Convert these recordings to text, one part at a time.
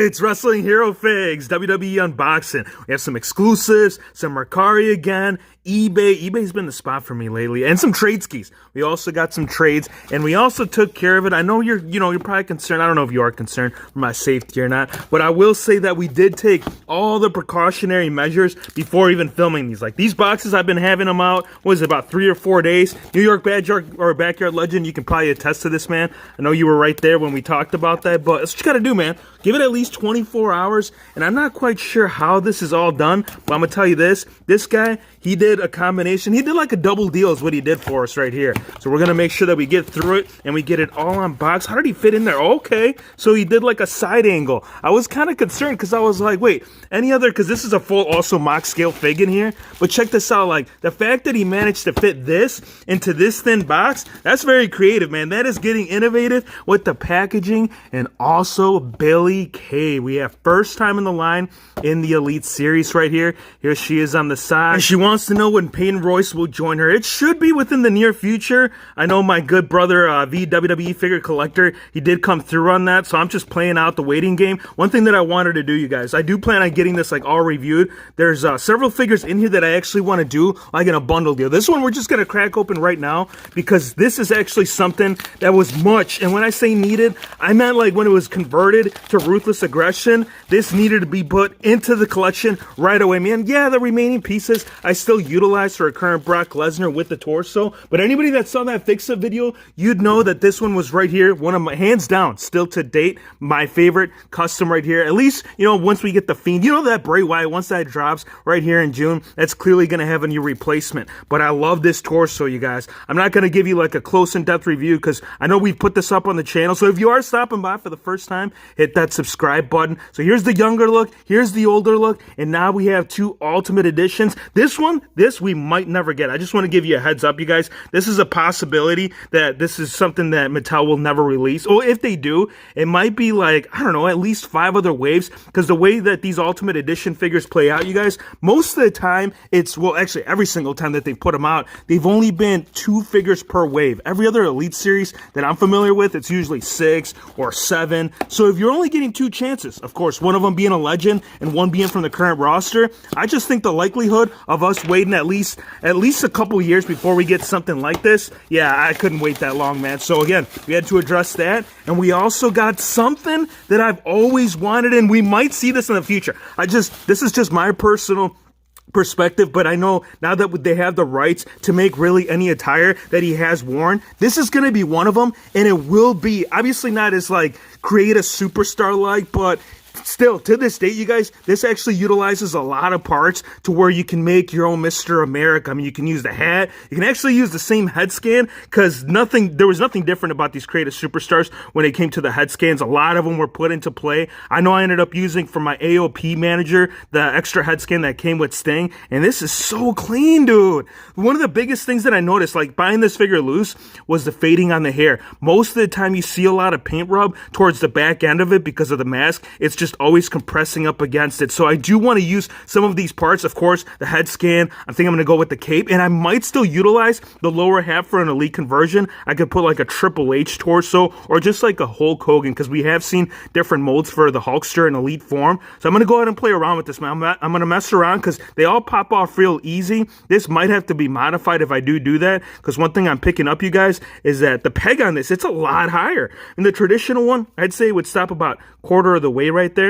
It's Wrestling Hero Figs, WWE Unboxing. We have some exclusives, some Mercari again, eBay. eBay's been the spot for me lately, and some trade skis. We also got some trades, and we also took care of it. I know you're probably concerned. I don't know if you are concerned for my safety or not, but I will say that we did take all the precautionary measures before even filming these. Like these boxes, I've been having them out, what is it, about 3 or 4 days? New York Backyard Legend, you can probably attest to this, man. I know you were right there when we talked about that, but that's what you gotta do, man. Give it at least 24 hours, and I'm not quite sure how this is all done, but I'm gonna tell you this guy, he did a combination. He did like a double deal is what he did for us right here. So we're gonna make sure that we get through it and we get it all unboxed. How did he fit in there? Okay, so he did like a side angle. I was kind of concerned because I was like, wait, any other, because this is a full also mock scale fig in here, but check this out, like the fact that he managed to fit this into this thin box, that's very creative, man. That is getting innovative with the packaging. And also Billie Kay, we have first time in the line in the Elite Series right here. Here she is on the side, and she wants to know when Peyton Royce will join her. It should be within the near future. I know my good brother, WWE Figure Collector, he did come through on that, so I'm just playing out the waiting game. One thing that I wanted to do, you guys, I do plan on getting this like all reviewed. There's several figures in here that I actually want to do like in a bundle deal. This one we're just gonna crack open right now because this is actually something that was much, and when I say needed, I meant like when it was converted to Ruthless Aggression, this needed to be put into the collection right away, man. Yeah, the remaining pieces I still utilize for a current Brock Lesnar with the torso, but anybody that saw that Fix-It video, you'd know that this one was right here, one of my, hands down, still to date, my favorite custom right here. At least, you know, once we get the Fiend, you know that Bray Wyatt, once that drops right here in June, that's clearly going to have a new replacement. But I love this torso, you guys. I'm not going to give you like a close in-depth review because I know we've put this up on the channel, so if you are stopping by for the first time, hit that subscribe button. So here's the younger look, here's the older look, and now we have two Ultimate Editions. This we might never get. I just want to give you a heads up, you guys. This is a possibility that this is something that Mattel will never release. Or if they do, it might be like, I don't know, at least 5 other waves, because the way that these Ultimate Edition figures play out, you guys, most of the time, it's, well, actually every single time that they've put them out, they've only been 2 figures per wave. Every other Elite Series that I'm familiar with, it's usually 6 or 7. So if you're only getting 2 chances, of course, one of them being a legend and one being from the current roster, I just think the likelihood of us waiting at least a couple years before we get something like this, yeah, I couldn't wait that long, man. So again, we had to address that, and we also got something that I've always wanted, and we might see this in the future. This is just my personal perspective, but I know now that they have the rights to make really any attire that he has worn, this is going to be one of them, and it will be obviously not as like create a superstar like, but still, to this date, you guys, this actually utilizes a lot of parts to where you can make your own Mr. America. I mean, you can use the hat. You can actually use the same head scan because there was nothing different about these creative superstars when it came to the head scans. A lot of them were put into play. I know I ended up using for my AOP manager the extra head scan that came with Sting, and this is so clean, dude. One of the biggest things that I noticed, like buying this figure loose, was the fading on the hair. Most of the time, you see a lot of paint rub towards the back end of it because of the mask. It's just always compressing up against it. So I do want to use some of these parts. Of course, the head scan, I think I'm going to go with the cape, and I might still utilize the lower half for an Elite conversion. I could put like a Triple H torso or just like a Hulk Hogan, because we have seen different molds for the Hulkster in Elite form. So I'm going to go ahead and play around with this, man. I'm going to mess around because they all pop off real easy. This might have to be modified if I do that, because one thing I'm picking up, you guys, is that the peg on this, it's a lot higher. In the traditional one, I'd say it would stop about quarter of the way right there.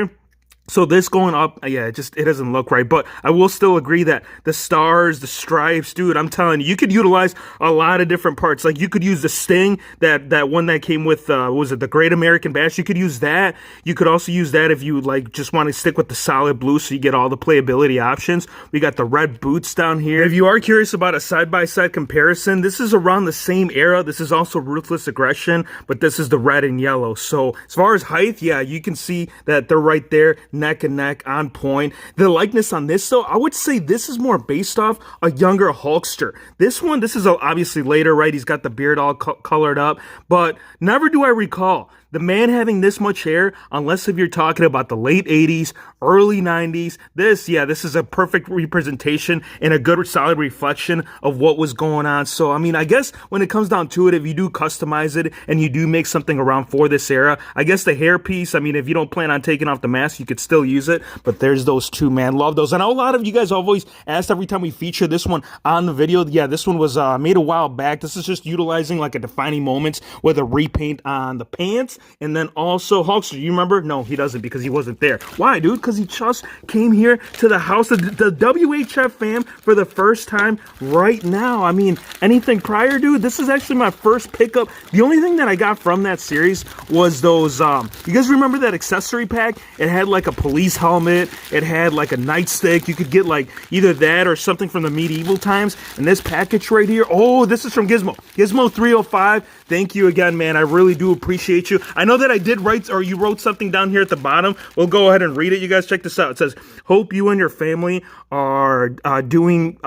So this going up, yeah, it doesn't look right, but I will still agree that the stars, the stripes, dude, I'm telling you, you could utilize a lot of different parts. Like you could use the Sting, that one that came with, was it the Great American Bash? You could use that. You could also use that if you like just want to stick with the solid blue so you get all the playability options. We got the red boots down here. If you are curious about a side-by-side comparison, this is around the same era. This is also Ruthless Aggression, but this is the red and yellow. So as far as height, yeah, you can see that they're right there, neck and neck, on point. The likeness on this, though, I would say this is more based off a younger Hulkster. This is obviously later, right? He's got the beard all colored up, but never do I recall the man having this much hair, unless if you're talking about the late 80s, early 90s, this is a perfect representation and a good solid reflection of what was going on. So, I mean, I guess when it comes down to it, if you do customize it and you do make something around for this era, I guess the hair piece, I mean, if you don't plan on taking off the mask, you could still use it. But there's those two, man. Love those. I know a lot of you guys have always asked every time we feature this one on the video. Yeah, this one was made a while back. This is just utilizing like a defining moments with a repaint on the pants. And then also, Hulkster, you remember? No, he doesn't because he wasn't there. Why, dude? Because he just came here to the house of the WHF fam for the first time right now. I mean, anything prior, dude? This is actually my first pickup. The only thing that I got from that series was those, you guys remember that accessory pack? It had like a police helmet. It had like a nightstick. You could get like either that or something from the medieval times. And this package right here, oh, this is from Gizmo. Gizmo 305. Thank you again, man. I really do appreciate you. I know that I did write, or you wrote something down here at the bottom. We'll go ahead and read it. You guys check this out. It says, hope you and your family are doing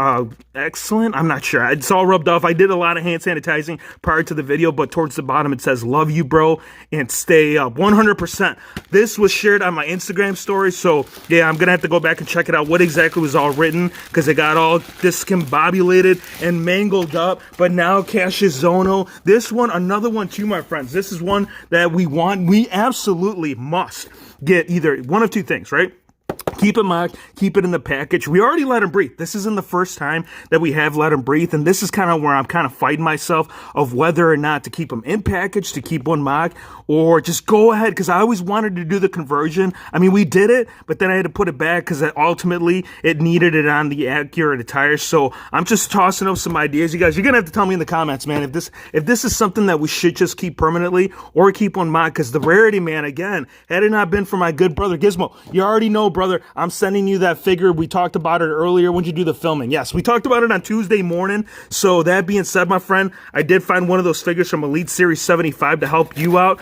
excellent. I'm not sure. It's all rubbed off. I did a lot of hand sanitizing prior to the video, but towards the bottom it says, love you, bro, and stay up 100%. This was shared on my Instagram story, so yeah, I'm going to have to go back and check it out, what exactly was all written, because it got all discombobulated and mangled up. But now Cassius Zono, this one, another one too, my friends. This is one that we absolutely must get either one of two things, right? Keep it mocked, keep it in the package. We already let him breathe. This isn't the first time that we have let him breathe, and this is kind of where I'm kind of fighting myself of whether or not to keep him in package, to keep one mocked, or just go ahead, because I always wanted to do the conversion. I mean, we did it, but then I had to put it back because ultimately it needed it on the accurate attire. So I'm just tossing up some ideas. You guys, you're gonna have to tell me in the comments, man, if this is something that we should just keep permanently or keep one mocked, because the rarity, man, again, had it not been for my good brother Gizmo, you already know, brother, I'm sending you that figure. We talked about it earlier when you do the filming. Yes, we talked about it on Tuesday morning. So that being said, my friend, I did find one of those figures from Elite Series 75 to help you out.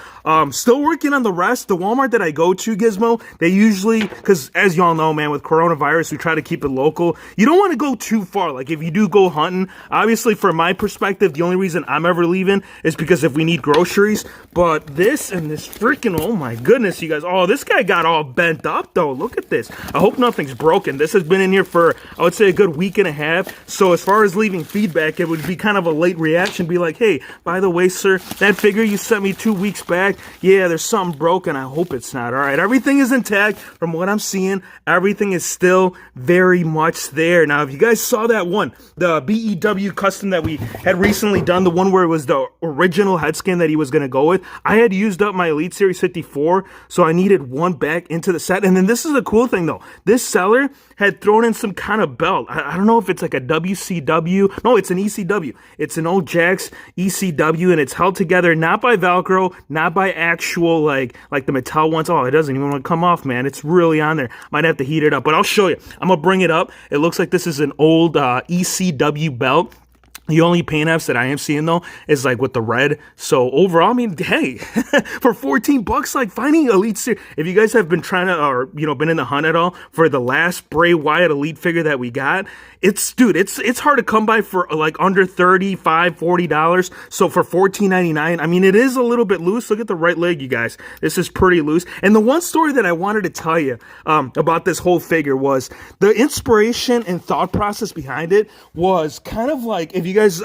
Still working on the rest. The Walmart that I go to, Gizmo, they usually, because as y'all know, man, with coronavirus, we try to keep it local. You don't want to go too far. Like if you do go hunting, obviously from my perspective, the only reason I'm ever leaving is because if we need groceries. But this and this freaking, oh my goodness, you guys. Oh, this guy got all bent up though. Look at this. I hope nothing's broken. This has been in here for, I would say, a good week and a half. So as far as leaving feedback, it would be kind of a late reaction. Be like, hey, by the way, sir, that figure you sent me 2 weeks back, yeah, there's something broken. I hope it's not. All right, everything is intact from what I'm seeing. Everything is still very much there. Now, if you guys saw that one, the BEW custom that we had recently done, the one where it was the original head scan that he was going to go with, I had used up my Elite Series 54, so I needed one back into the set. And then this is a cool thing, though. This seller had thrown in some kind of belt. I don't know if it's like a WCW. No, it's an ECW. It's an old Jakks ECW, and it's held together not by Velcro, not by actual like the Mattel ones. Oh, it doesn't even want to come off, man. It's really on there. Might have to heat it up, but I'll show you. I'm gonna bring it up. It looks like this is an old ECW belt. The only paint apps that I am seeing though is like with the red. So overall, I mean, hey, for $14, like finding Elite Series. If you guys have been trying to, or been in the hunt at all for the last Bray Wyatt Elite figure that we got, it's hard to come by for like under $35, $40. So for $14.99, I mean, it is a little bit loose. Look at the right leg, you guys. This is pretty loose. And the one story that I wanted to tell you about this whole figure was the inspiration and thought process behind it was kind of like, if you guys,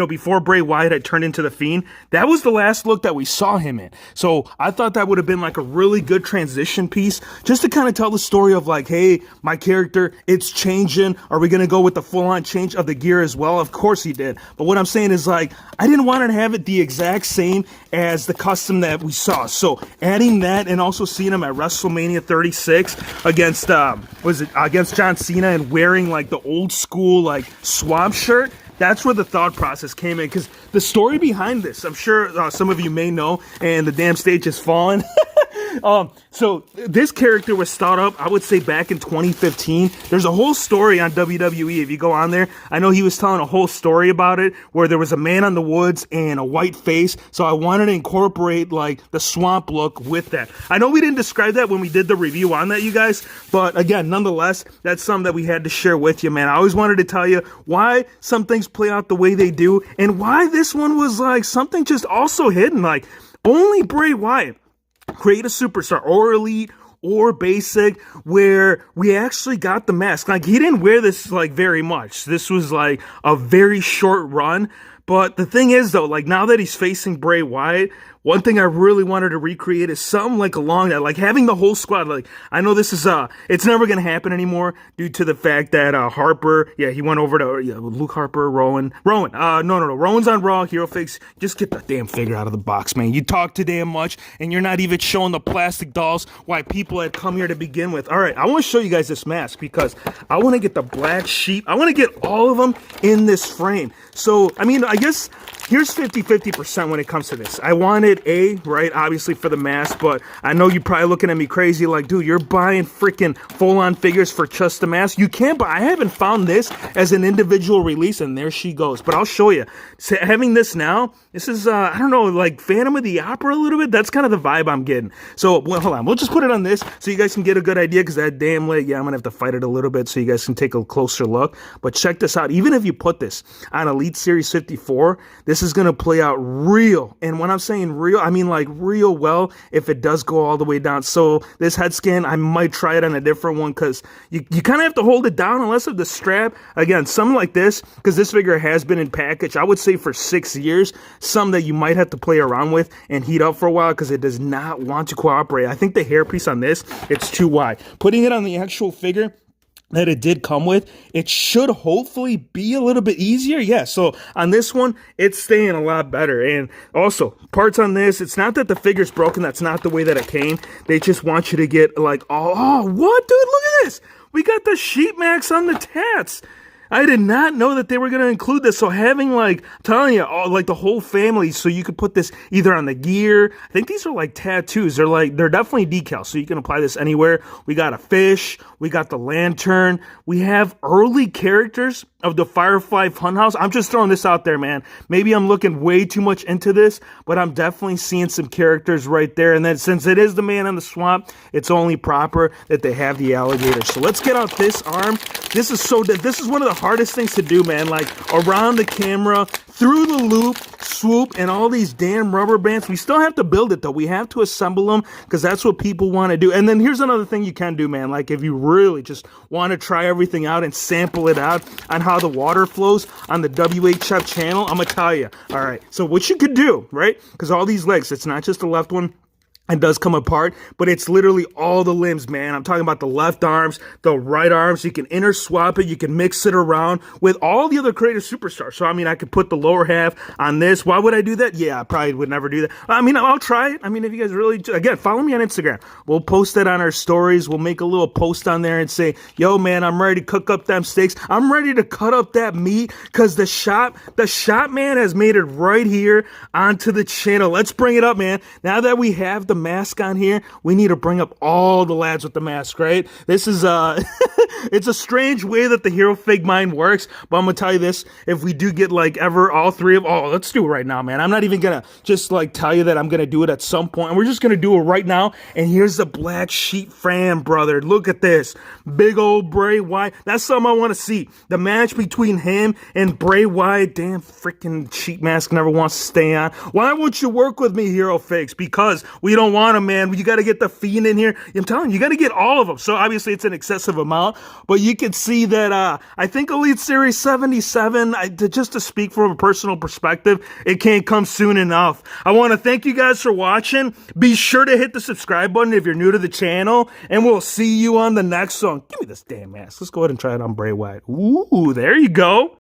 before Bray Wyatt had turned into The Fiend, that was the last look that we saw him in. So I thought that would have been like a really good transition piece just to kind of tell the story of like, hey, my character, it's changing. Are we going to go with the full-on change of the gear as well? Of course he did. But what I'm saying is like, I didn't want to have it the exact same as the custom that we saw. So adding that and also seeing him at WrestleMania 36 against, against John Cena and wearing like the old school like swamp shirt, that's where the thought process came in, because the story behind this, I'm sure some of you may know, and the damn stage has fallen. So this character was thought up, I would say, back in 2015. There's a whole story on WWE. If you go on there, I know he was telling a whole story about it, where there was a man on the woods and a white face. So I wanted to incorporate like the swamp look with that. I know we didn't describe that when we did the review on that, you guys, but again, nonetheless, that's something that we had to share with you, man. I always wanted to tell you why some things play out the way they do, and why this one was like something just also hidden. Like, Only Bray Wyatt create a superstar or elite or basic where we actually got the mask. Like, he didn't wear this like very much. This was like a very short run. But the thing is, though, like, now that he's facing Bray Wyatt, one thing I really wanted to recreate is something like along that, like having the whole squad. Like, I know this is it's never gonna happen anymore due to the fact that Harper, yeah, he went over to Luke Harper, Rowan. No, Rowan's on Raw. Hero Figs, just get the damn figure out of the box, man. You talk too damn much, and you're not even showing the plastic dolls why people had come here to begin with. All right, I want to show you guys this mask because I want to get the black sheep. I want to get all of them in this frame. So, I mean, I guess here's 50% when it comes to this. I wanted A, right, obviously for the mask, but I know you're probably looking at me crazy like, dude, you're buying freaking full-on figures for just the mask. You can, but I haven't found this as an individual release, and there she goes. But I'll show you. So having this now, this is, I don't know, like Phantom of the Opera a little bit. That's kind of the vibe I'm getting. So, well, hold on. We'll just put it on this so you guys can get a good idea, because that damn leg, yeah, I'm going to have to fight it a little bit so you guys can take a closer look. But check this out. Even if you put this on Elite Series 54, this is going to play out real. And when I'm saying real, I mean like real well if it does go all the way down. So this head scan, I might try it on a different one because you kind of have to hold it down unless of the strap. Again, something like this, because this figure has been in package, I would say for 6 years, some that you might have to play around with and heat up for a while because it does not want to cooperate. I think the hairpiece on this, it's too wide. Putting it on the actual figure that it did come with, it should hopefully be a little bit easier. Yeah, so on this one, it's staying a lot better. And also, parts on this, it's not that the figure's broken. That's not the way that it came. They just want you to get like, oh, what, dude? Look at this. We got the sheep max on the tats. I did not know that they were going to include this. So having, like, I'm telling you, like the whole family, so you could put this either on the gear. I think these are like tattoos. They're definitely decals, so you can apply this anywhere. We got a fish. We got the lantern. We have early characters of the Firefly Funhouse. I'm just throwing this out there, man. Maybe I'm looking way too much into this, but I'm definitely seeing some characters right there. And then since it is the Man in the Swamp, it's only proper that they have the alligator. So let's get out this arm. This is one of the hardest things to do, man. Like, around the camera, through the loop, swoop, and all these damn rubber bands. We still have to build it, though. We have to assemble them because that's what people want to do. And then here's another thing you can do, man. Like, if you really just want to try everything out and sample it out on how the water flows on the WHF channel, I'm going to tell you. All right, so what you could do, right? Because all these legs, it's not just the left one. It does come apart, but it's literally all the limbs, man. I'm talking about the left arms, the right arms. You can inter swap it. You can mix it around with all the other creative superstars. So, I mean, I could put the lower half on this. Why would I do that? Yeah, I probably would never do that. I mean, I'll try it. I mean, if you guys really, again, follow me on Instagram. We'll post that on our stories. We'll make a little post on there and say, yo, man, I'm ready to cook up them steaks. I'm ready to cut up that meat because the shop man has made it right here onto the channel. Let's bring it up, man. Now that we have the mask on here, we need to bring up all the lads with the mask, right? This is it's a strange way that the Hero Fig mind works, but I'm gonna tell you this, if we do get like ever all three of, let's do it right now, man. I'm not even gonna just like tell you that I'm gonna do it at some point. We're just gonna do it right now. And here's the Black Sheep Fran, brother. Look at this big old Bray Wyatt. That's something I want to see, the match between him and Bray Wyatt. Damn freaking sheep mask never wants to stay on. Why won't you work with me, Hero Figs? Because we don't want them, man. You got to get the Fiend in here. I'm telling you, you got to get all of them. So obviously it's an excessive amount, but you can see that I think Elite Series 77, just to speak from a personal perspective, it can't come soon enough. I want to thank you guys for watching. Be sure to hit the subscribe button if you're new to the channel, and we'll see you on the next one. Give me this damn mask. Let's go ahead and try it on Bray Wyatt. Ooh, there you go.